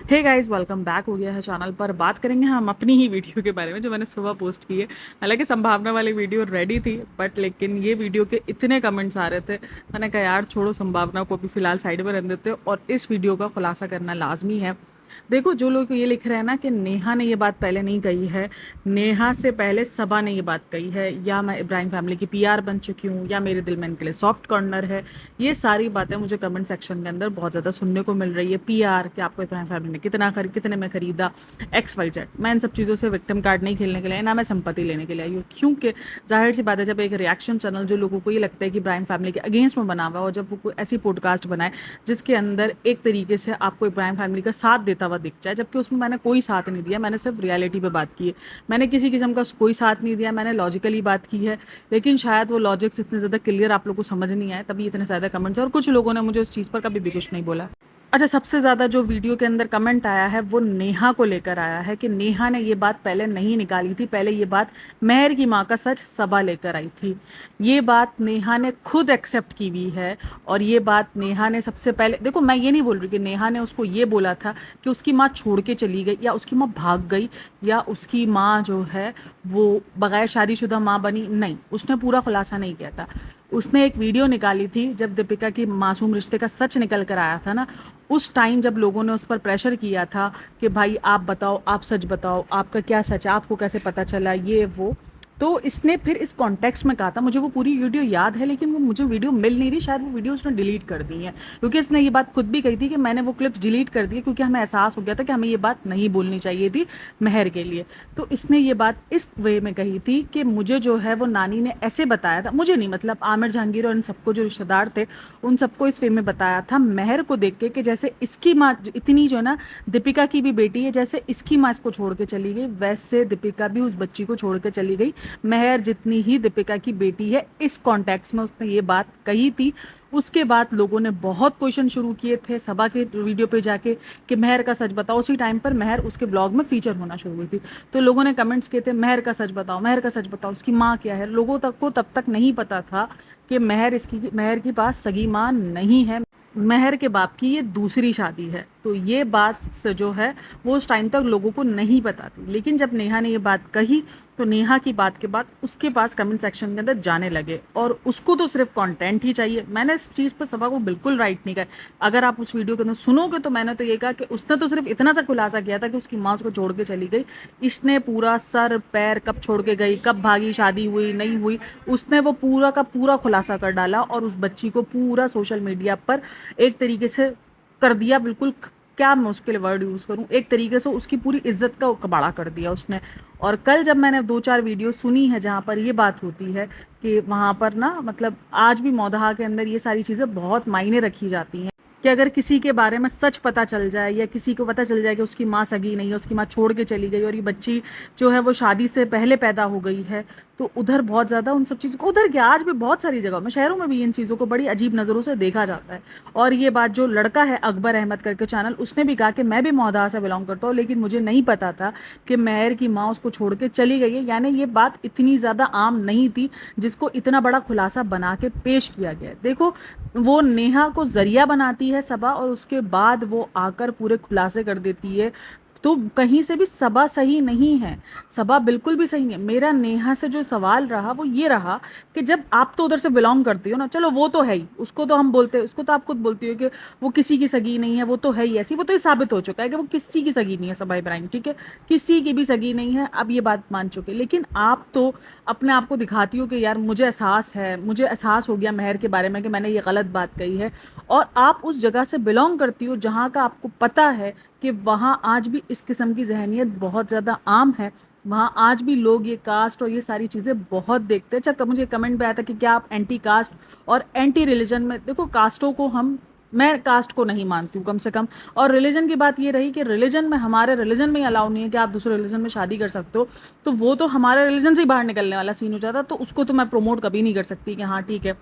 Hey guys, welcome back हो गया है चैनल पर। बात करेंगे हम अपनी ही वीडियो के बारे में जो मैंने सुबह पोस्ट की है। हालांकि संभावना वाली वीडियो रेडी थी, बट लेकिन ये वीडियो के इतने कमेंट्स आ रहे थे, मैंने कहा यार छोड़ो, संभावना को भी फिलहाल साइड में रख देते हो और इस वीडियो का खुलासा करना लाजमी है। देखो, जो लोग ये लिख रहे हैं ना कि नेहा ने ये बात पहले नहीं कही है, नेहा से पहले सबा ने ये बात कही है, या मैं इब्राहिम फैमिली की पीआर बन चुकी हूँ, या मेरे दिल में इनके लिए सॉफ्ट कॉर्नर है। ये सारी बातें मुझे कमेंट सेक्शन के अंदर बहुत ज़्यादा सुनने को मिल रही है। पीआर कि आपको इब्राहिम फैमिली ने कितने में खरीदा, एक्स वाई जेड। मैं इन सब चीज़ों से विक्टिम कार्ड नहीं खेलने के लिए, ना मैं संपत्ति लेने के लिए आई हूँ, क्योंकि जाहिर सी बात है, जब एक रिएक्शन चैनल जो लोगों को ये लगता है कि इब्राहिम फैमिली के अगेंस्ट में बना हुआ, और जब वो कोई ऐसी पॉडकास्ट बनाए जिसके अंदर एक तरीके से आपको इब्राहिम फैमिली का साथ देता हुआ दिख जाए, जबकि उसमें मैंने कोई साथ नहीं दिया, मैंने सिर्फ रियलिटी पे बात की है, मैंने किसी किस्म का कोई साथ नहीं दिया, मैंने लॉजिकली बात की है। लेकिन शायद वो लॉजिक्स इतने ज़्यादा क्लियर आप लोग को समझ नहीं आए, तभी इतने ज़्यादा कमेंट्स, और कुछ लोगों ने मुझे उस चीज़ पर कभी भी कुछ नहीं बोला। अच्छा, सबसे ज़्यादा जो वीडियो के अंदर कमेंट आया है वो नेहा को लेकर आया है कि नेहा ने ये बात पहले नहीं निकाली थी, पहले ये बात मेहर की माँ का सच सबा लेकर आई थी। ये बात नेहा ने खुद एक्सेप्ट की हुई है, और ये बात नेहा ने सबसे पहले, देखो मैं ये नहीं बोल रही कि नेहा ने उसको ये बोला था कि उसकी माँ छोड़ के चली गई, या उसकी माँ भाग गई, या उसकी माँ जो है वो बगैर शादीशुदा माँ बनी, नहीं, उसने पूरा खुलासा नहीं किया था। उसने एक वीडियो निकाली थी जब दीपिका की मासूम रिश्ते का सच निकल कर आया था ना, उस टाइम जब लोगों ने उस पर प्रेशर किया था कि भाई आप बताओ, आप सच बताओ, आपका क्या सच है, आपको कैसे पता चला, ये वो। तो इसने फिर इस कॉन्टेक्स्ट में कहा था, मुझे वो पूरी वीडियो याद है, लेकिन वो मुझे वीडियो मिल नहीं रही, शायद वो वीडियो उसने डिलीट कर दी है, क्योंकि इसने ये बात खुद भी कही थी कि मैंने वो क्लिप्स डिलीट कर दी क्योंकि हमें एहसास हो गया था कि हमें ये बात नहीं बोलनी चाहिए थी मेहर के लिए। तो इसने ये बात इस वे में कही थी कि मुझे जो है वो नानी ने ऐसे बताया था, मुझे नहीं, मतलब आमिर जहांगीर और इन सबको जो रिश्तेदार थे उन सबको इस वे में बताया था मेहर को देख के कि जैसे इसकी माँ इतनी जो है ना, दीपिका की भी बेटी है, जैसे इसकी माँ इसको छोड़ के चली गई, वैसे दीपिका भी उस बच्ची को छोड़ के चली गई, मेहर जितनी ही दीपिका की बेटी है। इस कॉन्टेक्स्ट में उसने ये बात कही थी। उसके बाद लोगों ने बहुत क्वेश्चन शुरू किए थे सबा के वीडियो पे जाके कि मेहर का सच बताओ। उसी टाइम पर मेहर उसके ब्लॉग में फीचर होना शुरू हुई थी, तो लोगों ने कमेंट्स किए थे मेहर का सच बताओ, मेहर का सच बताओ, उसकी माँ क्या है। लोगों तक को तब तक नहीं पता था कि मेहर के पास सगी माँ नहीं है, मेहर के बाप की ये दूसरी शादी है। तो ये बात से जो है वो उस टाइम तक लोगों को नहीं पता थी, लेकिन जब नेहा ने ये बात कही तो नेहा की बात के बाद उसके पास कमेंट सेक्शन के अंदर जाने लगे, और उसको तो सिर्फ कंटेंट ही चाहिए। मैंने इस चीज़ पर सबा को बिल्कुल राइट नहीं कहा। अगर आप उस वीडियो के अंदर सुनोगे तो मैंने तो ये कहा कि उसने तो सिर्फ इतना सा खुलासा किया था कि उसकी माँ उसको छोड़ के चली गई। इसने पूरा सर पैर, कब छोड़ के गई, कब भागी, शादी हुई नहीं हुई, उसने वो पूरा का पूरा खुलासा कर डाला, और उस बच्ची को पूरा सोशल मीडिया पर एक तरीके से कर दिया, बिल्कुल, क्या मैं उसके लिए वर्ड यूज़ करूं, एक तरीके से उसकी पूरी इज्जत का कबाड़ा कर दिया उसने। और कल जब मैंने दो चार वीडियो सुनी है जहाँ पर ये बात होती है कि वहाँ पर ना, मतलब आज भी मौदहा के अंदर ये सारी चीज़ें बहुत मायने रखी जाती हैं कि अगर किसी के बारे में सच पता चल जाए, या किसी को पता चल जाए कि उसकी माँ सगी नहीं है, उसकी माँ छोड़ के चली गई, और ये बच्ची जो है वो शादी से पहले पैदा हो गई है, तो उधर बहुत ज़्यादा उन सब चीज़ों को, उधर क्या आज भी बहुत सारी जगहों में, शहरों में भी इन चीज़ों को बड़ी अजीब नज़रों से देखा जाता है। और ये बात जो लड़का है अकबर अहमद करके चैनल, उसने भी कहा कि मैं भी मौदहा से बिलोंग करता हूँ, लेकिन मुझे नहीं पता था कि मेहर की माँ उसको छोड़ के चली गई है। यानी ये बात इतनी ज़्यादा आम नहीं थी जिसको इतना बड़ा खुलासा बना के पेश किया गया है। देखो, वो नेहा को जरिया बनाती है सबा, और उसके बाद वो आकर पूरे खुलासे कर देती है। तो कहीं से भी सबा सही नहीं है, सबा बिल्कुल भी सही नहीं है। मेरा नेहा से जो सवाल रहा वो ये रहा कि जब आप तो उधर से बिलोंग करती हो ना, चलो वो तो है ही, उसको तो हम बोलते हैं, उसको तो आप खुद बोलती हो कि वो किसी की सगी नहीं है, वो तो है ही ऐसी, वो तो ये साबित हो चुका है कि वो किसी की सगी नहीं है सबा इब्राहिम, ठीक है, किसी की भी सगी नहीं है, अब ये बात मान चुके। लेकिन आप तो अपने आप को दिखाती हो कि यार मुझे एहसास है, मुझे एहसास हो गया मेहर के बारे में कि मैंने ये गलत बात कही है, और आप उस जगह से बिलोंग करती हो जहाँ का आपको पता है कि वहाँ आज भी इस किस्म की जहनीत बहुत ज़्यादा आम है। वहाँ आज भी लोग ये कास्ट और ये सारी चीज़ें बहुत देखते हैं। अच्छा, मुझे कमेंट में आया था कि क्या आप एंटी कास्ट और एंटी रिलीजन में, देखो कास्टों को हम, मैं कास्ट को नहीं मानती हूँ कम से कम। और रिलीजन की बात ये रही कि रिलीजन में, हमारे रिलीजन में अलाउ नहीं है कि आप दूसरे रिलीजन में शादी कर सकते हो, तो वो तो हमारे रिलीजन से ही बाहर निकलने वाला सीन हो जाता, तो उसको तो मैं प्रमोट कभी नहीं कर सकती कि हाँ ठीक है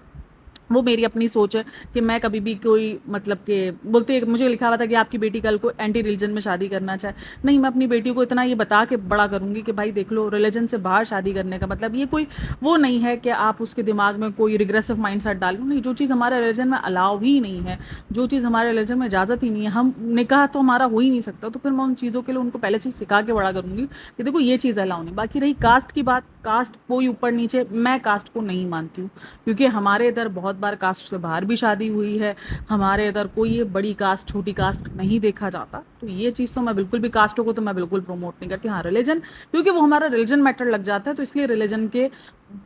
वो मेरी अपनी सोच है कि मैं कभी भी कोई मतलब कि बोलती है, मुझे लिखा हुआ था कि आपकी बेटी कल को एंटी रिलीजन में शादी करना चाहे, नहीं, मैं अपनी बेटी को इतना ये बता के बड़ा करूँगी कि भाई देख लो, रिलीजन से बाहर शादी करने का मतलब ये कोई वो नहीं है कि आप उसके दिमाग में कोई रिग्रेसिव माइंडसेट डालो। नहीं, जो चीज़ हमारे रिलीजन में अलाउ ही नहीं है, जो चीज़ हमारे रिलीजन में इजाज़त ही नहीं है, हम निकाह तो हमारा हो ही नहीं सकता, तो फिर मैं उन चीज़ों के लिए उनको पहले से ही सिखा के बड़ा करूँगी कि देखो ये चीज़ अलाउ नहीं। बाकी रही कास्ट की बात, कास्ट कोई ऊपर नीचे, मैं कास्ट को नहीं मानती हूँ, क्योंकि हमारे इधर बहुत बार कास्ट से बाहर भी शादी हुई है। हमारे इधर कोई ये बड़ी कास्ट छोटी कास्ट नहीं देखा जाता, तो ये चीज़ तो मैं बिल्कुल भी, कास्टों को तो मैं बिल्कुल प्रमोट नहीं करती। हाँ, रिलीजन, क्योंकि वो हमारा रिलीजन मैटर लग जाता है, तो इसलिए रिलीजन के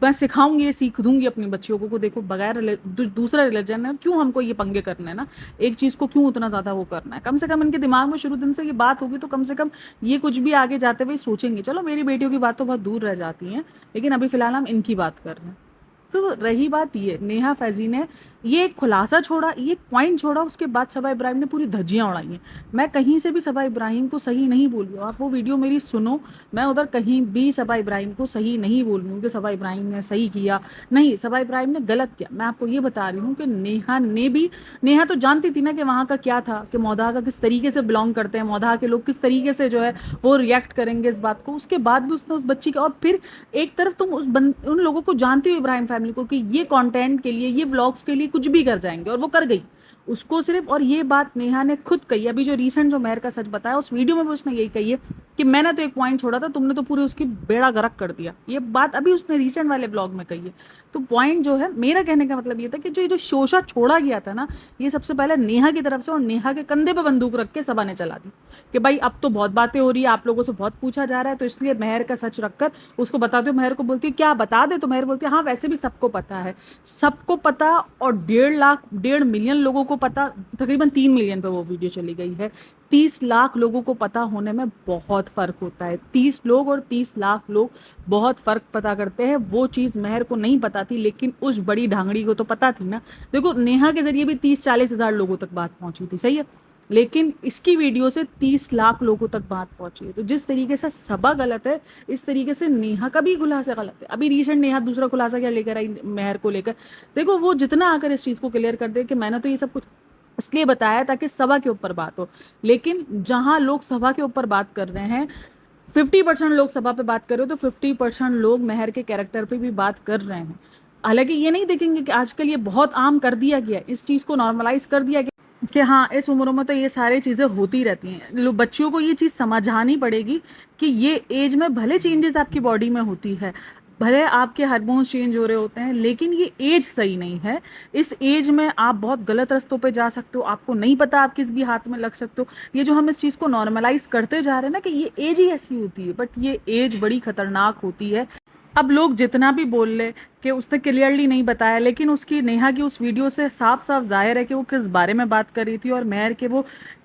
मैं सिखाऊंगी, ये सीख दूंगी अपनी बच्चियों को देखो बगैर दूसरा रिलीजन है, क्यों हमको ये पंगे करने हैं ना, एक चीज़ को क्यों उतना ज़्यादा वो करना है। कम से कम इनके दिमाग में शुरू दिन से ये बात होगी तो कम से कम ये कुछ भी आगे जाते हुए सोचेंगे। चलो मेरी बेटियों की बात तो बहुत दूर रह जाती हैं, लेकिन अभी फ़िलहाल हम इनकी बात कर रहे हैं। तो रही बात ये, नेहा फैज़ी ने ये एक खुलासा छोड़ा, ये एक पॉइंट छोड़ा, उसके बाद सबा इब्राहिम ने पूरी धज्जियां उड़ाई हैं। मैं कहीं से भी सबा इब्राहिम को सही नहीं बोल रही हूँ, आप वो वीडियो मेरी सुनो, मैं उधर कहीं भी सबा इब्राहिम को सही नहीं बोल रही हूँ कि सबा इब्राहिम ने सही किया, नहीं, सबा इब्राहिम ने गलत किया। मैं आपको ये बता रही हूँ कि नेहा तो जानती थी ना कि वहाँ का क्या था, कि मौदा का किस तरीके से बिलोंग करते हैं, मौदा के लोग किस तरीके से जो है वो रिएक्ट करेंगे इस बात को। उसके बाद भी उसने उस बच्ची का, और फिर एक तरफ तुम उन लोगों को जानती हो, इब्राहिम फैमिली को, कि ये कंटेंट के लिए, ये व्लॉग्स के लिए कुछ भी कर जाएंगे, और वो कर गई उसको सिर्फ। और ये बात नेहा ने खुद कही, अभी जो रिसेंट जो मेहर का सच बताया उस वीडियो में भी उसने यही कही है कि मैंने तो एक पॉइंट छोड़ा था, तुमने तो पूरे उसकी बेड़ा गर्क कर दिया। ये बात अभी उसने रिसेंट वाले ब्लॉग में कही है। तो पॉइंट जो है, मेरा कहने का मतलब ये था कि जो शोषा छोड़ा गया था ना, ये सबसे पहले नेहा की तरफ से, और नेहा के कंधे पे बंदूक रख के सबा ने चला दी कि भाई अब तो बहुत बातें हो रही है, आप लोगों से बहुत पूछा जा रहा है, तो इसलिए मेहर का सच रखकर उसको बता दो। मेहर को बोलती है क्या बता दे, तो मेहर बोलती है हाँ वैसे भी सबको पता है, सबको पता। और 1.5 लाख 1.5 मिलियन लोगों को पता, तकरीबन 3 मिलियन पे वो वीडियो चली गई है। 30 लाख लोगों को पता होने में बहुत फ़र्क होता है। 30 लोग और 30 लाख लोग बहुत फ़र्क पता करते हैं। वो चीज़ मेहर को नहीं पता थी, लेकिन उस बड़ी ढांगड़ी को तो पता थी ना। देखो नेहा के ज़रिए भी 30-40 हज़ार लोगों तक बात पहुंची थी, सही है, लेकिन इसकी वीडियो से 30 लाख लोगों तक बात पहुंची है। तो जिस तरीके से सबा गलत है, इस तरीके से नेहा का भी खुलासा गलत है। अभी रिसेंट नेहा दूसरा खुलासा क्या लेकर आई मेहर को लेकर, देखो वो जितना आकर इस चीज़ को क्लियर कर दे कि मैंने तो ये सब कुछ इसलिए बताया ताकि सभा के ऊपर बात हो, लेकिन जहां लोग सभा के ऊपर बात कर रहे हैं, 50% लोग सभा पे बात कर रहे हो, तो 50% लोग मेहर के कैरेक्टर पे भी बात कर रहे हैं। हालांकि ये नहीं देखेंगे कि आजकल ये बहुत आम कर दिया गया, इस चीज़ को नॉर्मलाइज कर दिया गया कि हाँ इस उम्र में तो ये सारी चीज़ें होती रहती हैं। लोग, बच्चियों को ये चीज़ समझानी पड़ेगी कि ये एज में भले चेंजेस आपकी बॉडी में होती है, भले आपके हार्मोन्स चेंज हो रहे होते हैं, लेकिन ये एज सही नहीं है। इस एज में आप बहुत गलत रास्तों पे जा सकते हो, आपको नहीं पता आप किस भी हाथ में लग सकते हो। ये जो हम इस चीज़ को नॉर्मलाइज करते जा रहे हैं ना कि ये एज ही ऐसी होती है, बट ये एज बड़ी खतरनाक होती है। अब लोग जितना भी बोल ले कि उसने क्लियरली नहीं बताया, लेकिन उसकी नेहा की उस वीडियो से साफ साफ जाहिर है कि वो किस बारे में बात कर रही थी, और मेहर के वो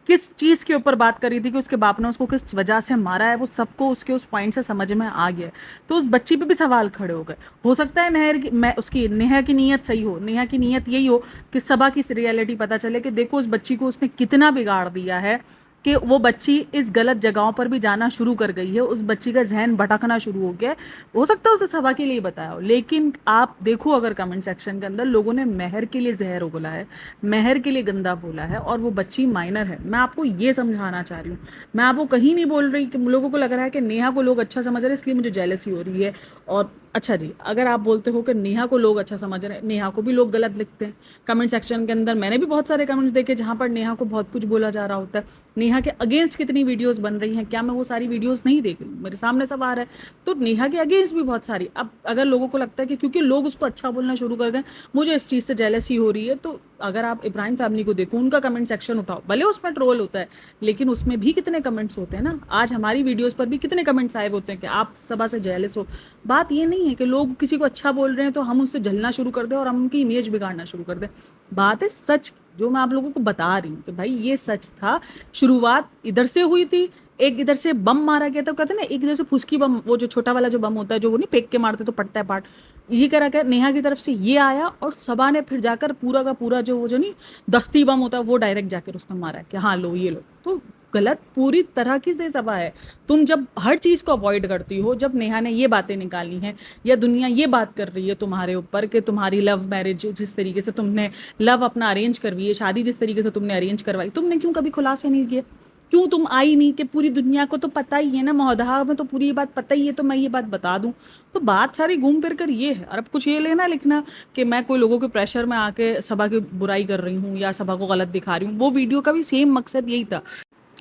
किस चीज़ के ऊपर बात कर रही थी, कि उसके बाप ने उसको किस वजह से मारा है, वो सबको उसके उस पॉइंट से समझ में आ गया है। तो उस बच्ची पे भी सवाल खड़े हो गए। हो सकता है नेहा की नीयत सही हो, नेहा की नीयत यही हो कि सबा की रियलिटी पता चले कि देखो उस बच्ची को उसने कितना बिगाड़ दिया है, कि वो बच्ची इस गलत जगहों पर भी जाना शुरू कर गई है, उस बच्ची का जहन भटकना शुरू हो गया है। हो सकता है उसे सभा के लिए बताया हो, लेकिन आप देखो अगर कमेंट सेक्शन के अंदर लोगों ने मेहर के लिए जहर उगला है, मेहर के लिए गंदा बोला है, और वो बच्ची माइनर है। मैं आपको ये समझाना चाह रही हूँ, मैं आपको कहीं नहीं बोल रही कि लोगों को लग रहा है कि नेहा को लोग अच्छा समझ रहे हैं इसलिए मुझे जेलसी हो रही है। और अच्छा जी, अगर आप बोलते हो कि नेहा को लोग अच्छा समझ रहे हैं, नेहा को भी लोग गलत लिखते हैं कमेंट सेक्शन के अंदर। मैंने भी बहुत सारे कमेंट्स देखे जहाँ पर नेहा को बहुत कुछ बोला जा रहा होता है। नेहा के अगेंस्ट कितनी वीडियोस बन रही हैं, क्या मैं वो सारी वीडियोस नहीं देख रही हूँ, मेरे सामने सब आ रहा है। तो नेहा के अगेंस्ट भी बहुत सारी, अब अगर लोगों को लगता है कि क्योंकि लोग उसको अच्छा बोलना शुरू कर गए मुझे इस चीज़ से जेलसी हो रही है, तो अगर आप इब्राहिम फैमिली को देखो, उनका कमेंट सेक्शन उठाओ, भले उसमें ट्रोल होता है लेकिन उसमें भी कितने कमेंट्स होते हैं ना। आज हमारी वीडियोस पर भी कितने कमेंट्स आए होते हैं कि आप सभा से जेलस हो। बात ये नहीं है कि लोग किसी को अच्छा बोल रहे हैं तो हम उससे जलना शुरू कर दें और हम उनकी इमेज बिगाड़ना शुरू कर दें। बात है सच, जो मैं आप लोगों को बता रही हूँ कि भाई ये सच था। शुरुआत इधर से हुई थी, एक इधर से बम मारा गया था, कहते हैं ना, एक इधर से फुसकी बम, वो जो छोटा वाला जो बम होता है, जो वो नहीं फेंक के मारते तो पड़ता है पार्ट, ये करा कर नेहा की तरफ से ये आया, और सबा ने फिर जाकर पूरा का पूरा जो वो जो नहीं दस्ती बम होता है वो डायरेक्ट जाकर उसने मारा कि हाँ लो ये लो। तो गलत पूरी तरह की से सबा है। तुम जब हर चीज़ को अवॉइड करती हो, जब नेहा ने ये बातें निकाली हैं या दुनिया ये बात कर रही है तुम्हारे ऊपर कि तुम्हारी लव मैरिज, जिस तरीके से तुमने लव अपना अरेंज करवाई है, शादी जिस तरीके से तुमने अरेंज करवाई, तुमने क्यों कभी खुलासे नहीं किए? क्यों तुम आई नहीं कि पूरी दुनिया को तो पता ही है ना, महोदहा में तो पूरी ये बात पता ही है, तो मैं ये बात बता दूं। तो बात सारी घूम फिर कर ये है। और अब कुछ ये लेना लिखना कि मैं कोई लोगों के प्रेशर में आके सभा की बुराई कर रही हूँ या सभा को गलत दिखा रही हूँ, वो वीडियो का भी सेम मकसद यही था।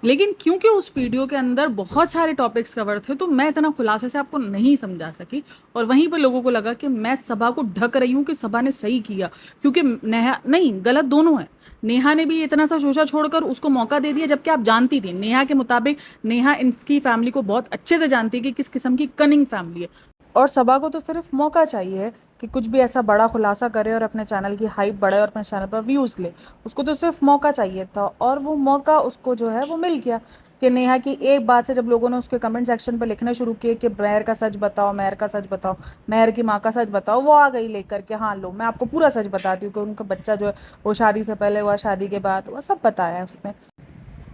लेकिन क्योंकि उस वीडियो के अंदर बहुत सारे टॉपिक्स कवर थे, तो मैं इतना खुलासे से आपको नहीं समझा सकी। और वहीं पर लोगों को लगा कि मैं सभा को ढक रही हूँ कि सभा ने सही किया, क्योंकि नेहा नहीं, गलत दोनों है। नेहा ने भी इतना सा शोषा छोड़कर उसको मौका दे दिया, जबकि आप जानती थी नेहा के मुताबिक, नेहा इनकी फैमिली को बहुत अच्छे से जानती है कि किस किस्म की कनिंग फैमिली है। और सभा को तो सिर्फ मौका चाहिए कि कुछ भी ऐसा बड़ा खुलासा करे और अपने चैनल की हाइप बढ़े और अपने चैनल पर व्यूज़ ले। उसको तो सिर्फ मौका चाहिए था, और वो मौका उसको जो है वो मिल गया कि नेहा की एक बात से जब लोगों ने उसके कमेंट सेक्शन पर लिखना शुरू किए कि मेहर का सच बताओ, मेहर का सच बताओ, मेहर की माँ का सच बताओ, वो आ गई लेकर के, हाँ लो मैं आपको पूरा सच बताती हूँ कि उनका बच्चा जो है वो शादी से पहले हुआ, शादी के बाद हुआ, सब बताया उसने।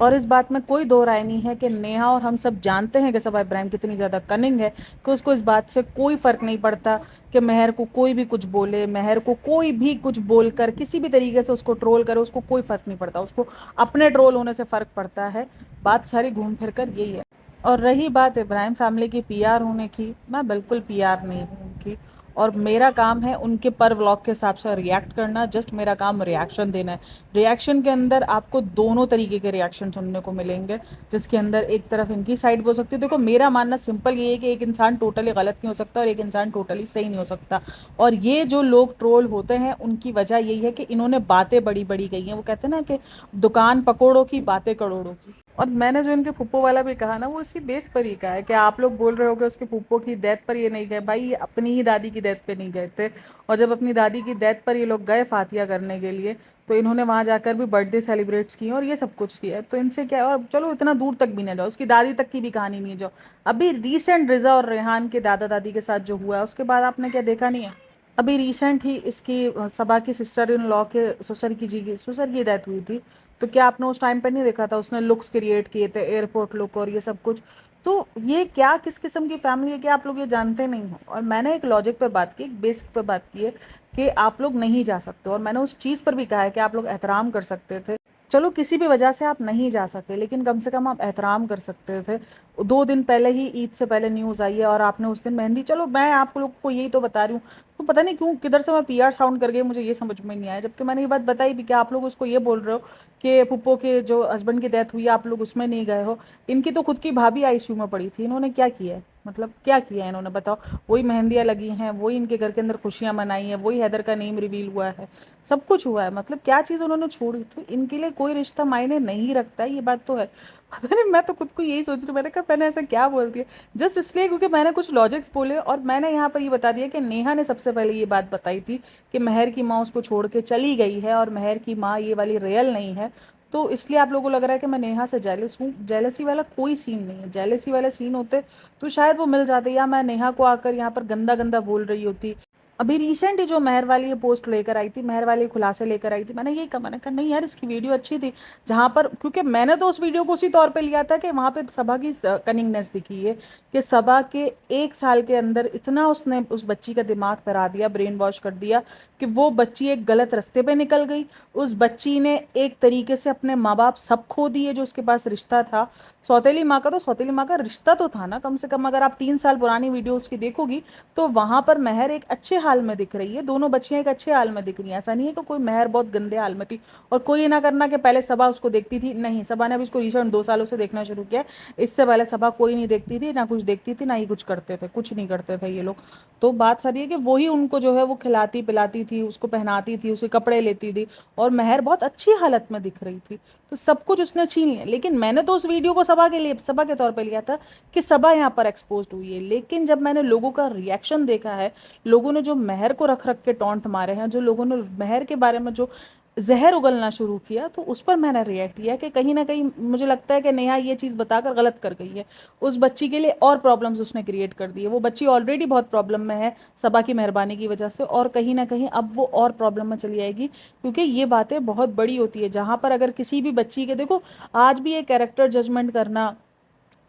और इस बात में कोई दो राय नहीं है कि नेहा, और हम सब जानते हैं कि सबा इब्राहिम कितनी ज़्यादा कनिंग है, कि उसको इस बात से कोई फ़र्क नहीं पड़ता कि मेहर को कोई भी कुछ बोले, मेहर को कोई भी कुछ बोलकर किसी भी तरीके से उसको ट्रोल करे, उसको कोई फ़र्क नहीं पड़ता, उसको अपने ट्रोल होने से फ़र्क पड़ता है। बात सारी घूम फिर कर यही है। और रही बात इब्राहिम फैमिली की पीआर होने की, मैं बिल्कुल पीआर नहीं हूँ उनकी, और मेरा काम है उनके पर व्लॉग के हिसाब से रिएक्ट करना, जस्ट मेरा काम रिएक्शन देना है। रिएक्शन के अंदर आपको दोनों तरीके के रिएक्शन सुनने को मिलेंगे, जिसके अंदर एक तरफ इनकी साइड बोल सकती है। देखो मेरा मानना सिंपल ये है कि एक इंसान टोटली गलत नहीं हो सकता और एक इंसान टोटली सही नहीं हो सकता। और ये जो लोग ट्रोल होते हैं उनकी वजह यही है कि इन्होंने बातें बड़ी बड़ी कही हैं। वो कहते हैं ना कि दुकान पकौड़ों की, बातें करोड़ों की। और मैंने जो इनके फूफो वाला भी कहा ना, वो इसी बेस पर ही कहा है कि आप लोग बोल रहे हो कि उसके फूफो की डेथ पर ये नहीं गए, भाई ये अपनी ही दादी की डेथ पे नहीं गए थे। और जब अपनी दादी की डेथ पर ये लोग गए फातिया करने के लिए, तो इन्होंने वहाँ जाकर भी बर्थडे सेलिब्रेट्स किए और ये सब कुछ किया। तो इनसे क्या, और चलो इतना दूर तक भी ना जाओ, उसकी दादी तक की भी कहानी नहीं जाओ। अभी रिसेंट रिजा और रेहान के दादा दादी के साथ जो हुआ है, उसके बाद आपने क्या देखा नहीं है? अभी रिसेंट ही इसकी सबा की सिस्टर इन लॉ के ससुर की डेथ हुई थी। तो क्या आपने उस टाइम पे नहीं देखा था, उसने लुक्स क्रिएट किए थे, एयरपोर्ट लुक और ये सब कुछ। तो ये क्या किस किस्म की फैमिली है कि आप लोग ये जानते नहीं हो। और मैंने एक लॉजिक पे बात की, एक बेसिक पे बात की है कि आप लोग नहीं जा सकते, और मैंने उस चीज़ पर भी कहा है कि आप लोग एहतराम कर सकते थे। चलो किसी भी वजह से आप नहीं जा सके, लेकिन कम से कम आप एहतराम कर सकते थे। 2 दिन पहले ही, ईद से पहले न्यूज़ आई है और आपने उस दिन मेहंदी, चलो मैं आप लोग को यही तो बता रही हूँ। तो पता नहीं क्यों किधर से मैं पीआर साउंड कर गई, मुझे ये समझ में नहीं आया। जबकि मैंने ये बात बताई भी कि आप लोग उसको ये बोल रहे हो कि पुप्पो के जो हस्बैंड की डेथ हुई आप लोग उसमें नहीं गए हो। इनकी तो खुद की भाभी आईसीयू में पड़ी थी, इन्होंने क्या किया है? मतलब क्या किया है इन्होंने, बताओ? वही मेहंदियाँ लगी हैं, वही इनके घर के अंदर खुशियाँ मनाई हैं, वही हैदर का नेम रिवील हुआ है, सब कुछ हुआ है। मतलब क्या चीज़ उन्होंने छोड़ी? तो इनके लिए कोई रिश्ता मायने नहीं रखता है, ये बात तो है। पता नहीं, मैं तो खुद को यही सोच रही हूँ, मैंने कहा मैंने ऐसा क्या बोल दिया, जस्ट इसलिए क्योंकि मैंने कुछ लॉजिक्स बोले। और मैंने यहाँ पर ये बता दिया कि नेहा ने सबसे पहले ये बात बताई थी कि मेहर की माँ उसको छोड़ के चली गई है और मेहर की माँ ये वाली रियल नहीं है। तो इसलिए आप लोगों को लग रहा है कि मैं नेहा से जेलस हूँ। जेलसी वाला कोई सीन नहीं है। जेलसी वाले सीन होते तो शायद वो मिल जाते, या मैं नेहा को आकर यहाँ पर गंदा गंदा बोल रही होती। अभी रिसेंट ही जो मेहर वाली ये पोस्ट लेकर आई थी, मेहर वाली खुलासे लेकर आई थी, मैंने यही कहा, मैंने कहा नहीं यार इसकी वीडियो अच्छी थी। जहाँ पर, क्योंकि मैंने तो उस वीडियो को उसी तौर पे लिया था कि वहाँ पे सबा की कनिंगनेस दिखी है कि सबा के 1 साल के अंदर इतना उसने उस बच्ची का दिमाग फैला दिया, ब्रेन वॉश कर दिया कि वो बच्ची एक गलत रास्ते पे निकल गई। उस बच्ची ने एक तरीके से अपने माँ बाप सब खो दिए जो उसके पास रिश्ता था। सौतेली माँ का तो सौतेली माँ का रिश्ता तो था ना कम से कम। अगर आप 3 साल पुरानी वीडियो उसकी देखोगी तो वहां पर मेहर एक अच्छे हाल में दिख रही है, दोनों बच्चियां एक अच्छे हाल में दिख रही हैं। ऐसा नहीं है कि कोई मेहर बहुत गंदे हाल में थी। और कोई ये ना करना कि पहले सबा उसको देखती थी, नहीं, सबा ने अभी इसको रिसेंट 2 सालों से देखना शुरू किया। इससे पहले सबा कोई नहीं देखती थी, ना कुछ देखती थी, ना ही कुछ करते थे, कुछ नहीं करते थे ये लोग। तो बात सारी है कि वही उनको जो है वो खिलाती पिलाती थी, उसको पहनाती थी, उसके कपड़े लेती थी, और मेहर बहुत अच्छी हालत में दिख रही थी। तो सब कुछ उसने छीन लिया। लेकिन मैंने तो उस वीडियो को सबा के लिए, सबा के तौर पे लिया था कि सबा यहाँ पर एक्सपोज हुई है। लेकिन जब मैंने लोगों का रिएक्शन देखा है, लोगों ने जो मेहर को रख रख के टॉन्ट मारे हैं, जो लोगों ने मेहर के बारे में जो ज़हर उगलना शुरू किया, तो उस पर मैंने रिएक्ट किया कि कहीं न कहीं मुझे लगता है कि नेहा ये चीज़ बताकर गलत कर गई है। उस बच्ची के लिए और प्रॉब्लम्स उसने क्रिएट कर दी है। वो बच्ची ऑलरेडी बहुत प्रॉब्लम में है सबा की मेहरबानी की वजह से, और कहीं न कहीं अब वो और प्रॉब्लम में चली जाएगी, क्योंकि ये बातें बहुत बड़ी होती है। जहाँ पर अगर किसी भी बच्ची के, देखो आज भी ये कैरेक्टर जजमेंट करना,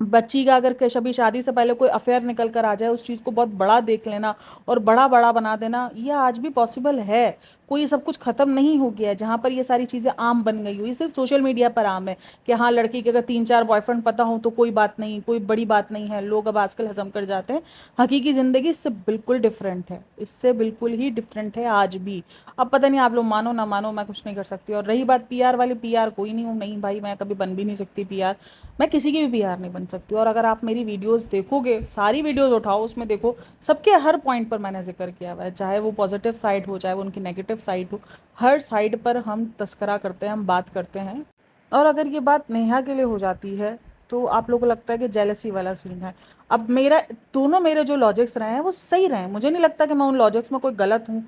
बच्ची का अगर कभी शादी से पहले कोई अफेयर निकल कर आ जाए, उस चीज़ को बहुत बड़ा देख लेना और बड़ा बड़ा बना देना, ये आज भी पॉसिबल है। कोई सब कुछ ख़त्म नहीं हो गया है। जहाँ पर ये सारी चीज़ें आम बन गई हुई, सिर्फ सोशल मीडिया पर आम है कि हाँ, लड़की के अगर 3-4 बॉयफ्रेंड पता हो तो कोई बात नहीं, कोई बड़ी बात नहीं है, लोग अब आजकल हजम कर जाते हैं। हकीकी ज़िंदगी इससे बिल्कुल डिफरेंट है, इससे बिल्कुल ही डिफरेंट है आज भी। अब पता नहीं आप लोग मानो ना मानो, मैं कुछ नहीं कर सकती। और रही बात पीआर वाली, पीआर कोई नहीं हूँ, नहीं भाई, मैं कभी बन भी नहीं सकती पीआर। मैं किसी की भी पीआर नहीं बन सकती। और अगर आप मेरी वीडियोस देखोगे, सारी वीडियोस उठाओ, उसमें देखो सबके हर पॉइंट पर मैंने जिक्र किया हुआ है, चाहे वो पॉजिटिव साइड हो, चाहे वो उनकी नेगेटिव साइड हो, हर साइड पर हम तस्करा करते हैं, हम बात करते हैं। और अगर ये बात नेहा के लिए हो जाती है तो आप लोगों को लगता है कि जेलसी वाला सीन है। अब मेरा, दोनों मेरे जो लॉजिक्स रहे हैं वो सही रहे हैं, मुझे नहीं लगता कि मैं उन लॉजिक्स में कोई गलत हूँ।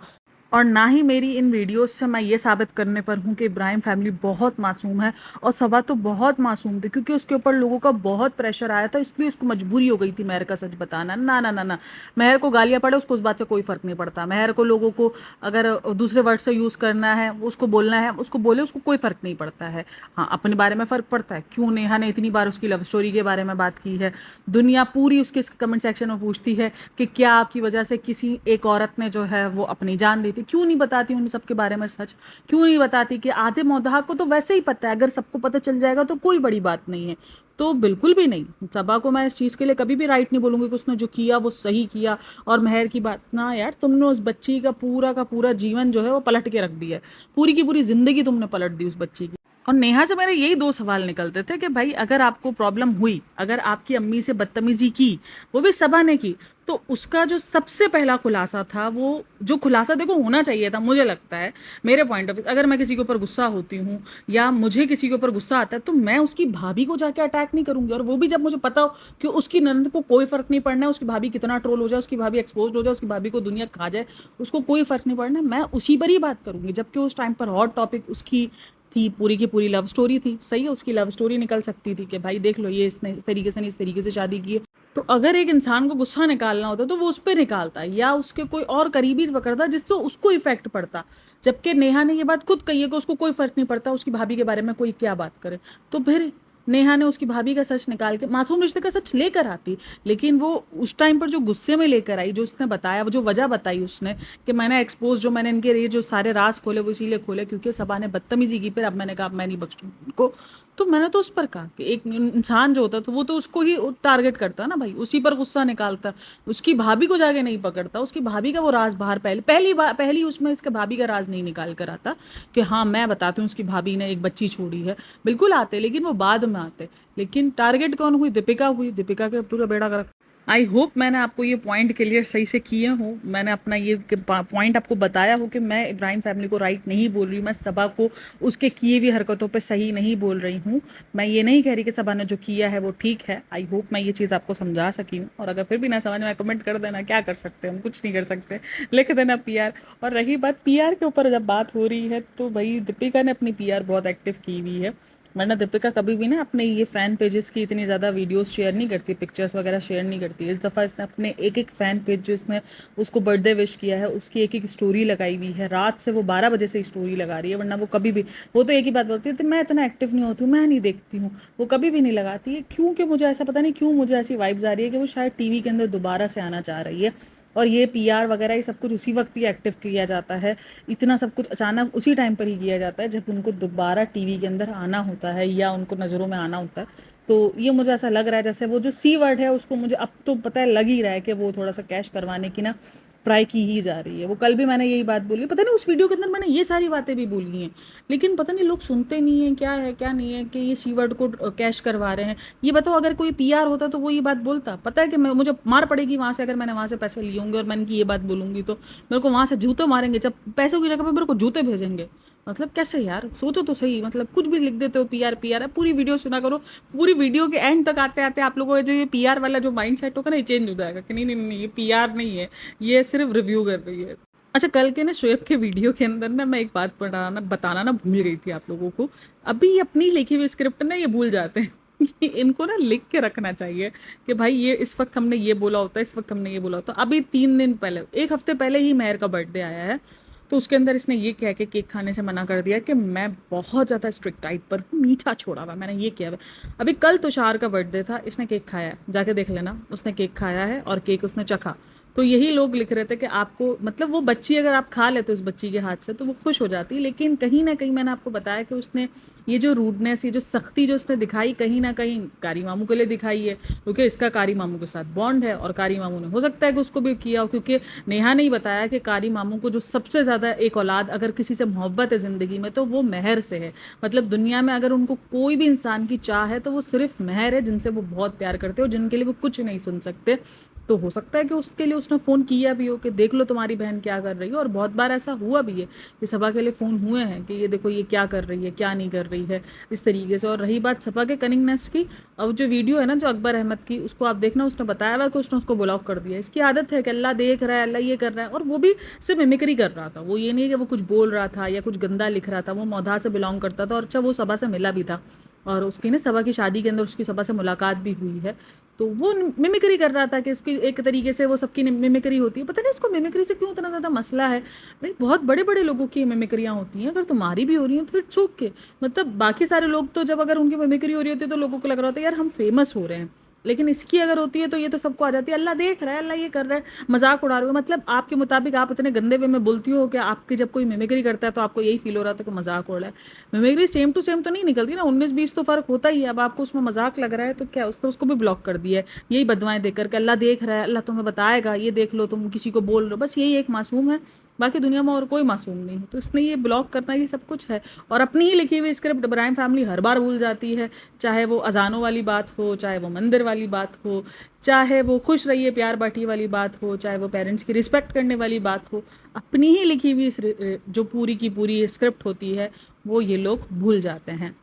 और ना ही मेरी इन वीडियोस से मैं ये साबित करने पर हूँ कि इब्राहिम फैमिली बहुत मासूम है, और सबा तो बहुत मासूम थी, क्योंकि उसके ऊपर लोगों का बहुत प्रेशर आया था, इसलिए उसको मजबूरी हो गई थी महर का सच बताना। ना ना ना ना, महर को गालियाँ पड़े उसको उस बात से कोई फ़र्क नहीं पड़ता। महर को लोगों को अगर दूसरे वर्ड से यूज़ करना है, उसको बोलना है, उसको बोले, उसको कोई फ़र्क नहीं पड़ता है। हाँ, अपने बारे में फ़र्क पड़ता है। क्यों नेहा ने इतनी बार उसकी लव स्टोरी के बारे में बात की है, दुनिया पूरी उसके कमेंट सेक्शन में पूछती है कि क्या आपकी वजह से किसी एक औरत ने जो है वो अपनी जान दी थी। क्यों नहीं बताती उन सब के बारे में सच? क्यों नहीं बताती कि आधे मौदहा को तो वैसे ही पता है, अगर सबको पता चल जाएगा तो कोई बड़ी बात नहीं है। तो बिल्कुल भी नहीं, सबा को मैं इस चीज़ के लिए कभी भी राइट नहीं बोलूँगी कि उसने जो किया वो सही किया। और मेहर की बात ना यार, तुमने उस बच्ची का पूरा जीवन जो है वो पलट के रख दिया है, पूरी की पूरी ज़िंदगी तुमने पलट दी उस बच्ची की। और नेहा से मेरे यही 2 सवाल निकलते थे कि भाई अगर आपको प्रॉब्लम हुई, अगर आपकी अम्मी से बदतमीज़ी की, वो भी सबा ने की, तो उसका जो सबसे पहला खुलासा था, वो जो खुलासा देखो होना चाहिए था, मुझे लगता है, मेरे पॉइंट ऑफ व्यू, अगर मैं किसी के ऊपर गुस्सा होती हूँ या मुझे किसी के ऊपर गुस्सा आता है, तो मैं उसकी भाभी को जाके अटैक नहीं करूँगी। और वो भी जब मुझे पता हो कि उसकी ननद को कोई फ़र्क नहीं पड़ना है, उसकी भाभी कितना ट्रोल हो जाए, उसकी भाभी एक्सपोज हो जाए, उसकी भाभी को दुनिया खा जाए, उसको कोई फ़र्क नहीं पड़ना है, मैं उसी पर ही बात करूँगी। जबकि उस टाइम पर हॉट टॉपिक उसकी थी, पूरी की पूरी लव स्टोरी थी। सही है, उसकी लव स्टोरी निकल सकती थी कि भाई देख लो, ये इसने इस तरीके से नहीं, इस तरीके से शादी की है। तो अगर एक इंसान को गुस्सा निकालना होता तो वो उस पे निकालता, या उसके कोई और करीबी पकड़ता जिससे उसको इफेक्ट पड़ता। जबकि नेहा ने ये बात खुद कही है कि उसको कोई फर्क नहीं पड़ता उसकी भाभी के बारे में कोई क्या बात करे। तो फिर नेहा ने उसकी भाभी का सच निकाल के मासूम रिश्ते का सच लेकर आती। लेकिन वो उस टाइम पर जो गुस्से में लेकर आई, जो उसने बताया, वो जो वजह बताई उसने कि मैंने एक्सपोज, जो मैंने इनके ये जो सारे राज खोले वो इसीलिए खोले क्योंकि सबा ने बदतमीजी की, फिर अब मैंने कहा अब मैं नहीं बख्शूंगी उनको। तो मैंने तो उस पर कहा कि एक इंसान जो होता है तो वो तो उसको ही टारगेट करता ना भाई, उसी पर गुस्सा निकालता, उसकी भाभी को जाके नहीं पकड़ता, उसकी भाभी का वो राज बाहर पहली उसमें इसके भाभी का राज नहीं निकाल कर आता कि हाँ मैं बताती हूँ उसकी भाभी ने एक बच्ची छोड़ी है। बिल्कुल आते, लेकिन वो बाद में आते। लेकिन टारगेट कौन हुई? दीपिका हुई, दीपिका के पूरा बेड़ा गर्क। आई होप मैंने आपको ये पॉइंट क्लियर सही से किए हो, मैंने अपना ये पॉइंट आपको बताया हो कि मैं इब्राहिम फैमिली को राइट नहीं बोल रही हूँ, मैं सबा को उसके किए हुई हरकतों पे सही नहीं बोल रही हूँ। मैं ये नहीं कह रही कि सबा ने जो किया है वो ठीक है। आई होप मैं ये चीज़ आपको समझा सकी हूँ। और अगर फिर भी ना समझ में, कमेंट कर देना, क्या कर सकते हैं हम, कुछ नहीं कर सकते, लिख देना पीआर। और रही बात पीआर के ऊपर जब बात हो रही है, तो भाई दीपिका ने अपनी पीआर बहुत एक्टिव की हुई है, वरना दीपिका कभी भी ना अपने ये फ़ैन पेजेस की इतनी ज़्यादा वीडियोस शेयर नहीं करती, पिक्चर्स वगैरह शेयर नहीं करती। इस दफ़ा इसने अपने एक एक फ़ैन पेज जो इसने उसको बर्थडे विश किया है उसकी एक एक स्टोरी लगाई हुई है। रात से वो 12 बजे से स्टोरी लगा रही है, वरना वो कभी भी, वो तो एक ही बात बोलती है, तो मैं इतना एक्टिव नहीं होती हूँ, मैं नहीं देखती हूँ, वो कभी भी नहीं लगाती है। क्योंकि मुझे ऐसा पता नहीं क्यों मुझे ऐसी वाइब्स आ रही है कि वो शायद टीवी के अंदर दोबारा से आना चाह रही है। और ये पीआर वगैरह ये सब कुछ उसी वक्त ही एक्टिव किया जाता है, इतना सब कुछ अचानक उसी टाइम पर ही किया जाता है जब उनको दोबारा टीवी के अंदर आना होता है या उनको नज़रों में आना होता है। तो ये मुझे ऐसा लग रहा है जैसे वो जो सी वर्ड है उसको मुझे अब तो पता है, लग ही रहा है कि वो थोड़ा सा कैश करवाने की ना ट्राई की ही जा रही है। वो कल भी मैंने यही बात बोली, पता नहीं उस वीडियो के अंदर मैंने ये सारी बातें भी बोली हैं, लेकिन पता नहीं लोग सुनते नहीं हैं, क्या है क्या नहीं है, कि ये सी वर्ड को कैश करवा रहे हैं। ये बताओ, अगर कोई पीआर होता तो वो ये बात बोलता? पता है कि मैं, मुझे मार पड़ेगी वहाँ से, अगर मैंने वहाँ से पैसे लिए होंगे और मैंने की ये बात बोलूँगी तो मेरे को वहाँ से जूते मारेंगे, जब पैसों की जगह पे मेरे को जूते भेजेंगे। मतलब कैसे यार, सोचो तो सही, मतलब कुछ भी लिख देते हो, पीआर पीआर है। पूरी वीडियो सुना करो, पूरी वीडियो के एंड तक आते आते आप लोगों का जो ये पीआर वाला जो माइंड सेट होगा ना, ये चेंज हो जाएगा कि नहीं नहीं नहीं, ये पीआर नहीं है, ये सिर्फ रिव्यू कर रही है। अच्छा, कल के ना शोएब के वीडियो के अंदर ना मैं एक बात बताना ना भूल गई थी आप लोगों को। अभी अपनी लिखी हुई स्क्रिप्ट ना ये भूल जाते हैं कि इनको ना लिख के रखना चाहिए कि भाई ये इस वक्त हमने ये बोला होता है, इस वक्त हमने ये बोला होता। अभी 3 दिन पहले, 1 हफ्ते पहले ही मेहर का बर्थडे आया है, तो उसके अंदर इसने ये कह के केक खाने से मना कर दिया कि मैं बहुत ज़्यादा स्ट्रिक्ट डाइट पर हूँ, मीठा छोड़ा हुआ मैंने, ये किया हुआ। अभी कल तुषार का बर्थडे था, इसने केक खाया है, जाके देख लेना, उसने केक खाया है और केक उसने चखा। तो यही लोग लिख रहे थे कि आपको मतलब वो बच्ची अगर आप खा लेते उस बच्ची के हाथ से तो वो खुश हो जाती, लेकिन कहीं ना कहीं मैंने आपको बताया कि उसने ये जो रूडनेस, ये जो सख्ती जो उसने दिखाई, कहीं ना कहीं कारी मामू के लिए दिखाई है, क्योंकि इसका कारी मामू के साथ बॉन्ड है और कारी मामू ने हो सकता है कि उसको भी किया हो, क्योंकि नेहा ने ही बताया कि कारी मामू को जो सबसे ज़्यादा एक औलाद अगर किसी से मोहब्बत है ज़िंदगी में तो वो मेहर से है। मतलब दुनिया में अगर उनको कोई भी इंसान की चाह है तो वो सिर्फ मेहर है, जिनसे वो बहुत प्यार करते हैं और जिनके लिए वो कुछ नहीं सुन सकते। तो हो सकता है कि उसके लिए उसने फ़ोन किया भी हो कि देख लो तुम्हारी बहन क्या कर रही है, और बहुत बार ऐसा हुआ भी है कि सभा के लिए फ़ोन हुए हैं कि ये देखो ये क्या कर रही है, क्या नहीं कर रही है, इस तरीके से। और रही बात सभा के कनिंगनेस की, अब जो वीडियो है ना जो अकबर अहमद की, उसको आप देखना, उसने बताया हुआ कि उसने उसको ब्लॉक कर दिया। इसकी आदत है कि अल्लाह देख रहा है, अल्लाह ये कर रहा है, और वो भी सिर्फ मिमिक्री कर रहा था, वो ये नहीं कि वो कुछ बोल रहा था या कुछ गंदा लिख रहा था। वो मौधा से बिलोंग करता था और अच्छा वो सभा से मिला भी था, और उसकी ना सभा की शादी के अंदर उसकी सभा से मुलाकात भी हुई है। तो वो मिमिक्री कर रहा था कि उसकी एक तरीके से वो सबकी मिमिक्री होती है। पता नहीं इसको मिमिक्री से क्यों इतना ज़्यादा मसला है। भाई बहुत बड़े बड़े लोगों की मिमिक्रियाँ होती हैं, अगर तुम्हारी भी हो रही हैं तो इट्स ओके। मतलब बाकी सारे लोग तो जब अगर उनकी मिमिक्री हो रही होती है तो लोगों को लग रहा होता है यार हम फेमस हो रहे हैं, लेकिन इसकी अगर होती है तो ये तो सबको आ जाती है, अल्लाह देख रहा है, अल्लाह ये कर रहा है, मजाक उड़ा रहे हो। मतलब आपके मुताबिक आप इतने गंदे वे में बोलती हो कि आपकी जब कोई मिमिक्री करता है तो आपको यही फील हो रहा था कि मजाक उड़ रहा है। मिमिक्री सेम टू सेम तो नहीं निकलती ना, 19-20 तो फ़र्क होता ही है। अब आपको उसमें मजाक लग रहा है तो क्या, उसको भी ब्लॉक कर दिया है यही बदवाएं देकर के, अल्लाह देख रहा है, अल्लाह तुम्हें बताएगा, ये देख लो तुम किसी को बोल रहे हो, बस यही एक मासूम है, बाकी दुनिया में और कोई मासूम नहीं है। तो इसने ये ब्लॉक करना, ये सब कुछ है। और अपनी ही लिखी हुई स्क्रिप्ट इब्राहिम फैमिली हर बार भूल जाती है, चाहे वो अजानों वाली बात हो, चाहे वो मंदिर वाली बात हो, चाहे वो खुश रहिए प्यार बांटिए वाली बात हो, चाहे वो पेरेंट्स की रिस्पेक्ट करने वाली बात हो। अपनी ही लिखी हुई जो पूरी की पूरी स्क्रिप्ट होती है वो ये लोग भूल जाते हैं।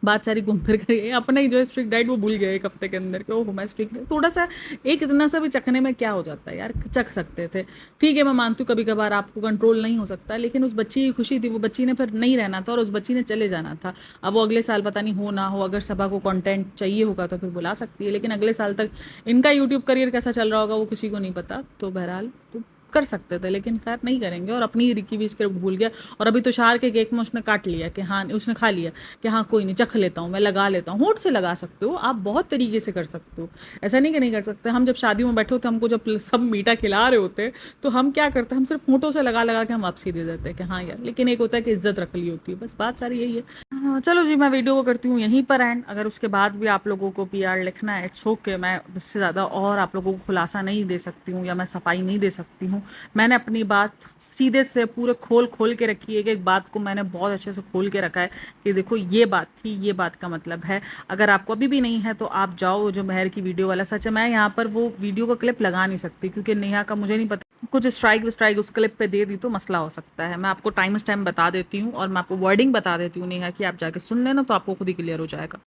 बात सारी घूम फिर कर अपना ही जो स्ट्रिक्ट डाइट वो भूल गए 1 हफ्ते के अंदर कि ओह मैं स्ट्रिक्ट, थोड़ा सा एक इतना सा भी चखने में क्या हो जाता है यार, चख सकते थे। ठीक है मैं मानती हूँ कभी कभार आपको कंट्रोल नहीं हो सकता, लेकिन उस बच्ची की खुशी थी, वो बच्ची ने फिर नहीं रहना था और उस बच्ची ने चले जाना था। अब वो अगले साल पता नहीं हो ना हो, अगर सभा को कंटेंट चाहिए होगा तो फिर बुला सकती है, लेकिन अगले साल तक इनका यूट्यूब करियर कैसा चल रहा होगा वो किसी को नहीं पता। तो बहरहाल तो कर सकते थे, लेकिन खैर नहीं करेंगे, और अपनी लिखी हुई स्क्रिप्ट भूल गया। और अभी तुषार के केक में उसने काट लिया कि हाँ, उसने खा लिया कि हाँ कोई नहीं, चख लेता हूँ, मैं लगा लेता हूँ। होंठ से लगा सकते हो आप, बहुत तरीके से कर सकते हो, ऐसा नहीं कि नहीं कर सकते। हम जब शादी में बैठे होते हमको जब सब मीठा खिला रहे होते तो हम क्या करते हैं, हम सिर्फ होंठों से लगा लगा के हम वापसी दे देते हैं कि हाँ यार, लेकिन एक होता है कि इज्जत रख ली होती है, बस बात सारी यही है। हाँ चलो जी, मैं वीडियो को करती हूँ यहीं पर एंड। अगर उसके बाद भी आप लोगों को पीआर लिखना है इट्स ओके, मैं इससे ज़्यादा और आप लोगों को खुलासा नहीं दे सकती हूँ या मैं सफाई नहीं दे सकती हूँ। मैंने अपनी बात सीधे से पूरे खोल खोल के रखी है, कि एक बात को मैंने बहुत अच्छे से खोल के रखा है कि देखो ये बात थी, ये बात का मतलब है। अगर आपको अभी भी नहीं है तो आप जाओ, जो मेहर की वीडियो वाला, सच है मैं यहाँ पर वो वीडियो का क्लिप लगा नहीं सकती क्योंकि नेहा का मुझे नहीं पता, कुछ स्ट्राइक उस क्लिप पे दे दी तो मसला हो सकता है। मैं आपको टाइम स्टैम्प बता देती हूँ और मैं आपको वर्डिंग बता देती हूँ नेहा की, आप जाके सुन लेना तो आपको खुद ही क्लियर हो जाएगा।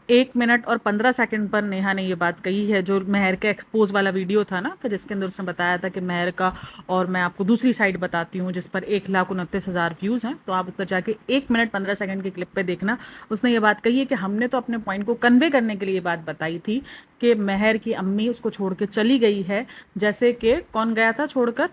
1 मिनट और 15 सेकंड पर नेहा ने ये बात कही है, जो मेहर का एक्सपोज वाला वीडियो था ना, कि जिसके अंदर उसने बताया था कि मेहर का, और मैं आपको दूसरी साइड बताती हूँ जिस पर 1,29,000 व्यूज़ हैं, तो आप उस पर जाके 1 मिनट 15 सेकंड के क्लिप पे देखना। उसने ये बात कही है कि हमने तो अपने पॉइंट को कन्वे करने के लिए ये बात बताई थी कि मेहर की अम्मी उसको छोड़ के चली गई है, जैसे कि कौन गया था छोड़कर,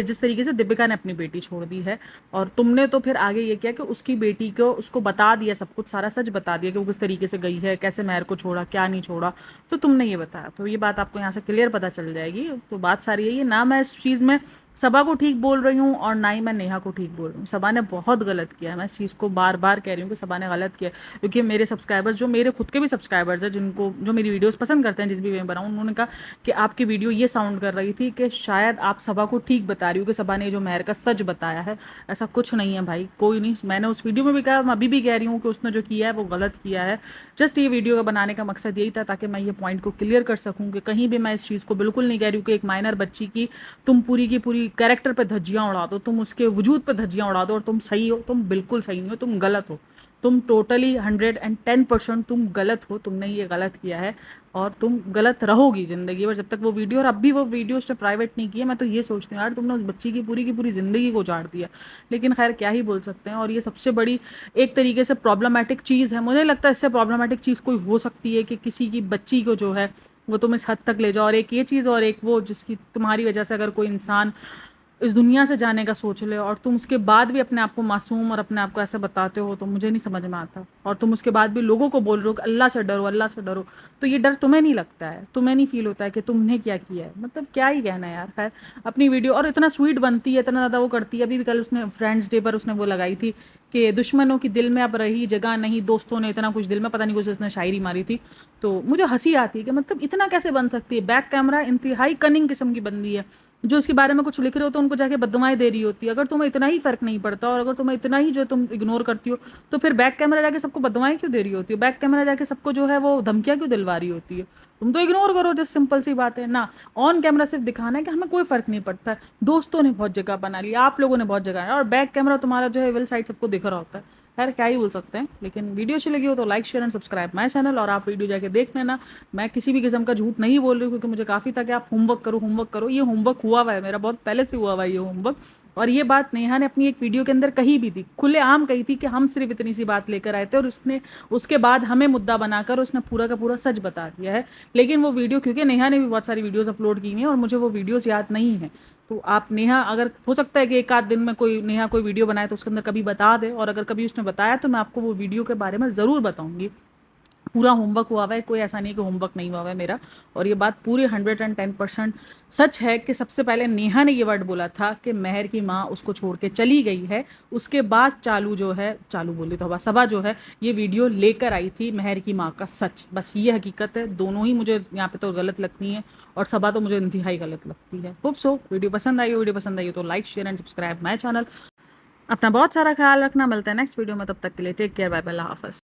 जिस तरीके से दीपिका ने अपनी बेटी छोड़ दी है। और तुमने तो फिर आगे ये किया कि उसकी बेटी को उसको बता दिया, सब कुछ सारा सच बता दिया कि वो किस तरीके से गई है, कैसे मेहर को छोड़ा, क्या नहीं छोड़ा, तो तुमने ये बताया। तो ये बात आपको यहाँ से क्लियर पता चल जाएगी। तो बात सारी यही है ना, मैं इस चीज़ में सबा को ठीक बोल रही हूँ और ना ही मैं नेहा को ठीक बोल रही हूँ। सबा ने बहुत गलत किया है, मैं इस चीज़ को बार बार कह रही हूँ कि सबा ने गलत किया, क्योंकि मेरे सब्सक्राइबर्स, जो मेरे खुद के भी सब्सक्राइबर्स हैं, जिनको जो मेरी वीडियोस पसंद करते हैं जिस भी वे में बनाऊँ, उन्होंने कहा कि आपकी वीडियो ये साउंड कर रही थी कि शायद आप सबा को ठीक बता रही हो, कि सबा ने जो मेहर का सच बताया है। ऐसा कुछ नहीं है भाई, कोई नहीं। मैंने उस वीडियो में भी कहा, मैं अभी भी कह रही हूँ कि उसने जो किया है वो गलत किया है। जस्ट ये वीडियो का बनाने का मकसद यही था ताकि मैं ये पॉइंट को क्लियर कर सकूँ कि कहीं भी मैं इस चीज़ को बिल्कुल नहीं कह रही हूँ कि एक माइनर बच्ची की तुम पूरी की पूरी कैरेक्टर पे धज्जियाँ उड़ा दो, तुम उसके वजूद पे धज्जियाँ उड़ा दो और तुम सही हो। तुम बिल्कुल सही नहीं हो, तुम गलत हो। तुम टोटली 110% तुम गलत हो, तुमने ये गलत किया है और तुम गलत रहोगी ज़िंदगी भर जब तक वो वीडियो, और अब भी वो वीडियो उसने प्राइवेट नहीं की है। मैं तो ये सोचती हूँ यार, तुमने उस बच्ची की पूरी ज़िंदगी को उजाड़ दिया। लेकिन खैर क्या ही बोल सकते हैं। और ये सबसे बड़ी एक तरीके से प्रॉब्लमैटिक चीज़ है। मुझे नहीं लगता इससे प्रॉब्लमैटिक चीज़ कोई हो सकती है कि किसी की बच्ची को जो है वो तुम इस हद तक ले जाओ। और एक ये चीज़, और एक वो जिसकी तुम्हारी वजह से अगर कोई इंसान इस दुनिया से जाने का सोच ले और तुम उसके बाद भी अपने आप को मासूम और अपने आप को ऐसे बताते हो, तो मुझे नहीं समझ में आता। और तुम उसके बाद भी लोगों को बोल रहे हो कि अल्लाह से डरो, अल्लाह से डरो। तो ये डर तुम्हें नहीं लगता है, तुम्हें नहीं फील होता है कि तुमने क्या किया है? मतलब क्या ही कहना है यार। खैर, अपनी वीडियो और इतना स्वीट बनती है, इतना ज़्यादा वो करती है। अभी भी कल उसने फ्रेंड्स डे पर उसने वो लगाई थी कि दुश्मनों की दिल में अब रही जगह नहीं, दोस्तों ने इतना कुछ दिल में, पता नहीं कुछ उसने शायरी मारी थी। तो मुझे हंसी आती है कि मतलब इतना कैसे बन सकती है। बैक कैमरा इंतहाई कनिंग किस्म की बंदी है, जो इसके बारे में कुछ लिख रहे हो तो उनको जाके बददुआएं दे रही होती है। अगर तुम्हें इतना ही फर्क नहीं पड़ता और अगर तुम्हें इतना ही जो तुम इग्नोर करती हो, तो फिर बैक कैमरा जाके सबको बददुआएं क्यों दे रही होती है? बैक कैमरा जाके सबको जो है वो धमकियां क्यों दिलवा रही होती है? तुम तो इग्नोर करो, जस्ट सिंपल सी बात है ना। ऑन कैमरा सिर्फ दिखाना है कि हमें कोई फर्क नहीं पड़ता है, दोस्तों ने बहुत जगह बना लिया, आप लोगों ने बहुत जगह, और बैक कैमरा तुम्हारा जो है विल साइड सबको दिख रहा होता है। खैर क्या ही बोल सकते हैं। लेकिन वीडियो अच्छी लगी हो तो like share and subscribe my channel, और आप वीडियो जाके देख लेना। मैं किसी भी किस्म का झूठ नहीं बोल रही हूँ, क्योंकि मुझे काफ़ी था कि आप होमवर्क करो, होमवर्क करो। ये होमवर्क हुआ हुआ है मेरा, बहुत पहले से हुआ हुआ है ये होमवर्क। और ये बात नेहा ने अपनी एक वीडियो के अंदर कही भी थी, खुलेआम कही थी कि हम सिर्फ इतनी सी बात लेकर आए थे, और उसने उसके बाद हमें मुद्दा बनाकर उसने पूरा का पूरा सच बता दिया है। लेकिन वो वीडियो, क्योंकि नेहा ने भी बहुत सारी वीडियोस अपलोड की हैं और मुझे वो वीडियोस याद नहीं है, तो आप नेहा, अगर हो सकता है कि एक आध दिन में कोई नेहा कोई वीडियो बनाए तो उसके अंदर कभी बता दे, और अगर कभी उसने बताया तो मैं आपको वो वीडियो के बारे में ज़रूर बताऊंगी। पूरा होमवर्क हुआ हुआ है, कोई ऐसा नहीं कि होमवर्क नहीं हुआ हुआ है मेरा। और ये बात पूरी 110% सच है कि सबसे पहले नेहा ने ये वर्ड बोला था कि महर की माँ उसको छोड़ के चली गई है। उसके बाद चालू जो है, चालू बोली तो हवा सबा जो है, ये वीडियो लेकर आई थी महर की माँ का सच। बस ये हकीकत है। दोनों ही मुझे यहाँ पे तो गलत लगती हैं, और सबा तो मुझे इंतहाई गलत लगती है। होप सो वीडियो पसंद आई हो, वीडियो पसंद आई हो तो like share and subscribe my channel. अपना बहुत सारा ख्याल रखना, मिलता है नेक्स्ट वीडियो में, तब तक के लिए टेक केयर, बाय बाय, अल्लाह हाफ़िज़।